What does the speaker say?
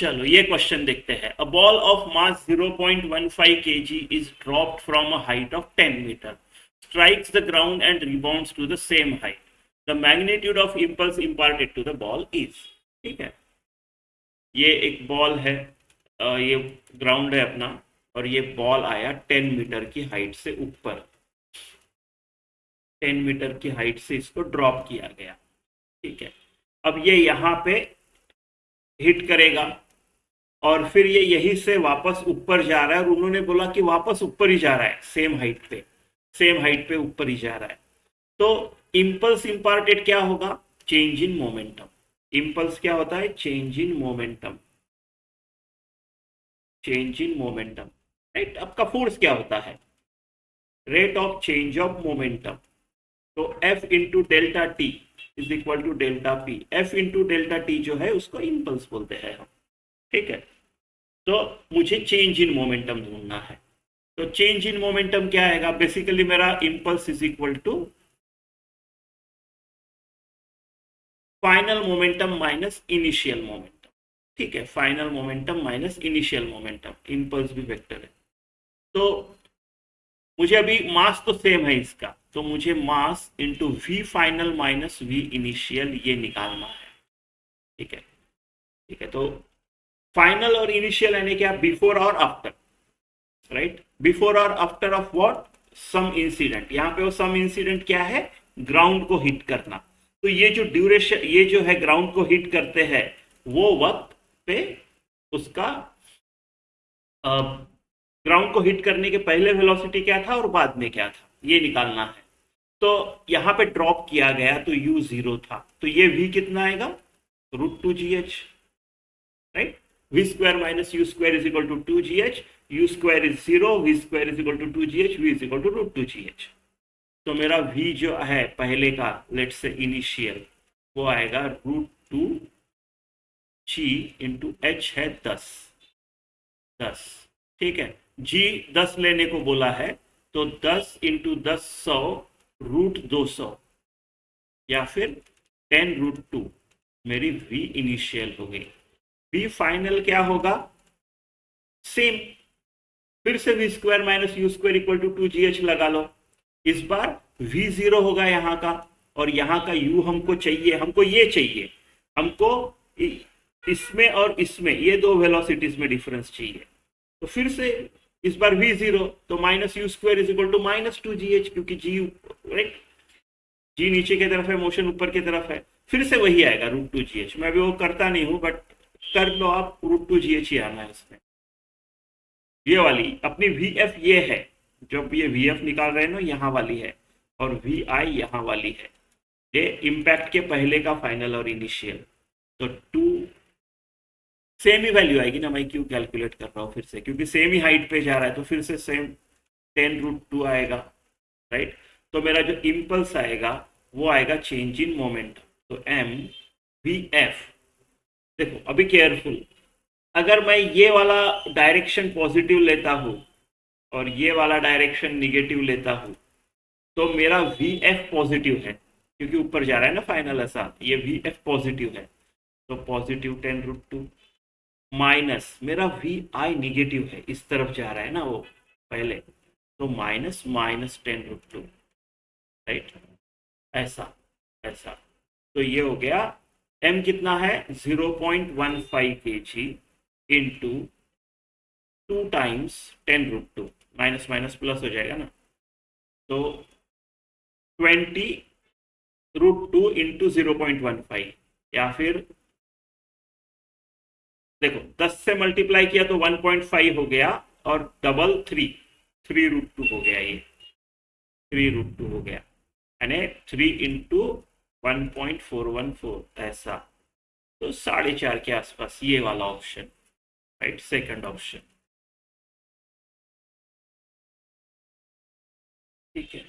चलो ये क्वेश्चन देखते हैं। A ball of mass 0.15 kg is dropped from a height of 10 metre, strikes the ground and rebounds to the same height. The magnitude of impulse imparted to the ball is. ठीक है, ये एक ball है, ये ground है अपना, और ये बॉल आया 10 मीटर की हाइट से ऊपर, 10 मीटर की हाइट से इसको ड्रॉप किया गया। ठीक है, अब ये यहाँ पे हिट करेगा और फिर ये यहीं से वापस ऊपर जा रहा है, और उन्होंने बोला कि वापस ऊपर ही जा रहा है, सेम हाइट पे ऊपर ही जा रहा है। तो इम्पल्स इम्पार्टेड क्या होगा? Change in momentum. इम्पल्स क्या होता है? Change in momentum, change in momentum, right. आपका फोर्स क्या होता है? Rate of change of momentum. तो F into delta T is equal to delta P. F into delta T जो है उसको इम्पल्स बोलते हैं हम। ठीक है, तो मुझे चेंज इन मोमेंटम ढूंढना है। तो चेंज इन मोमेंटम क्या आएगा? बेसिकली मेरा impulse is equal to final momentum minus initial momentum. ठीक है, final momentum minus initial momentum, impulse भी वेक्टर है। तो मुझे अभी मास तो सेम है इसका, तो मुझे mass into V final minus V initial ये निकालना है। ठीक है, ठीक है, तो फाइनल और इनिशियल यानी क्या? बिफोर और आफ्टर, राइट। बिफोर और after of what? Some incident. यहाँ पे वो सम इंसिडेंट क्या है? ग्राउंड को हिट करना। तो ये जो ड्यूरेशन, ये जो है ग्राउंड को हिट करते हैं, वो वक्त पे उसका ग्राउंड को हिट करने के पहले वेलोसिटी क्या था और बाद में क्या था, ये निकालना है। तो यहाँ पे ड्रॉप किया गया तो u 0 था, तो ये v कितना आएगा? √2gh, right. v square minus u square is equal to 2gh, u square is 0, v square is equal to 2gh, v is equal to √2gh। तो मेरा v जो है पहले का, लेट्स से इनिशियल, वो आएगा √2g इंटू h है 10। ठीक है, g 10 लेने को बोला है, तो 10 इंटू 10 100 √200, या फिर 10√2 मेरी v इनिशियल हो गई। v फाइनल क्या होगा? सेम, फिर से v square minus U square equal to 2gh लगा लो। इस बार v 0 होगा यहाँ का, और यहाँ का u हमको चाहिए, हमको ये चाहिए, हमको इसमें और इसमें ये दो वेलोसिटीज में डिफरेंस चाहिए। तो फिर से इस बार v 0, तो minus U square is equal to minus 2gh, क्योंकि g, राइट, g नीचे की तरफ है, मोशन ऊपर की तरफ है। फिर से वही आएगा √2gh। मैं भी वो करता नहीं हूं, बट कर लो आप, √2gh ही आना है इसमें। ये वाली अपनी vf ये है, जब ये vf निकाल रहे हैं ना, यहाँ वाली है, और vi यहाँ वाली है। ये इम्पैक्ट के पहले का फाइनल और इनिशियल, तो 2 सेम ही वैल्यू आएगी ना। मैं क्यों कैलकुलेट कर रहा हूँ फिर से, क्योंकि सेम ही हाइट पे जा रहा है, तो फिर से सेम 10√2 आएगा, राइट। तो मेरा जो इम्पल्स आएगा वो आएगा चेंज इन मोमेंटम, तो m vf। देखो अभी केयरफुल, अगर मैं ये वाला डायरेक्शन पॉजिटिव लेता हूँ और ये वाला डायरेक्शन निगेटिव लेता हूँ, तो मेरा vf पॉजिटिव है, क्योंकि ऊपर जा रहा है ना फाइनल ऐसा, ये vf पॉजिटिव है, तो पॉजिटिव 10√2 माइनस मेरा वी आई निगेटिव है, इस तरफ जा रहा है ना वो पहले, तो माइनस 10√2, राइट, ऐसा ऐसा। तो ये हो गया, m कितना है? 0.15 kg into 2 times 10√2, minus minus plus हो जाएगा ना, तो 20√2 इंटू 0.15, या फिर देखो 10 से मल्टीप्लाई किया तो 1.5 हो गया, और डबल 3√2 हो गया, ये 3√2 हो गया, यानी 3 इंटू 1.414, ऐसा। तो 4.5 के आसपास ये वाला ऑप्शन, राइट, सेकंड ऑप्शन। ठीक है।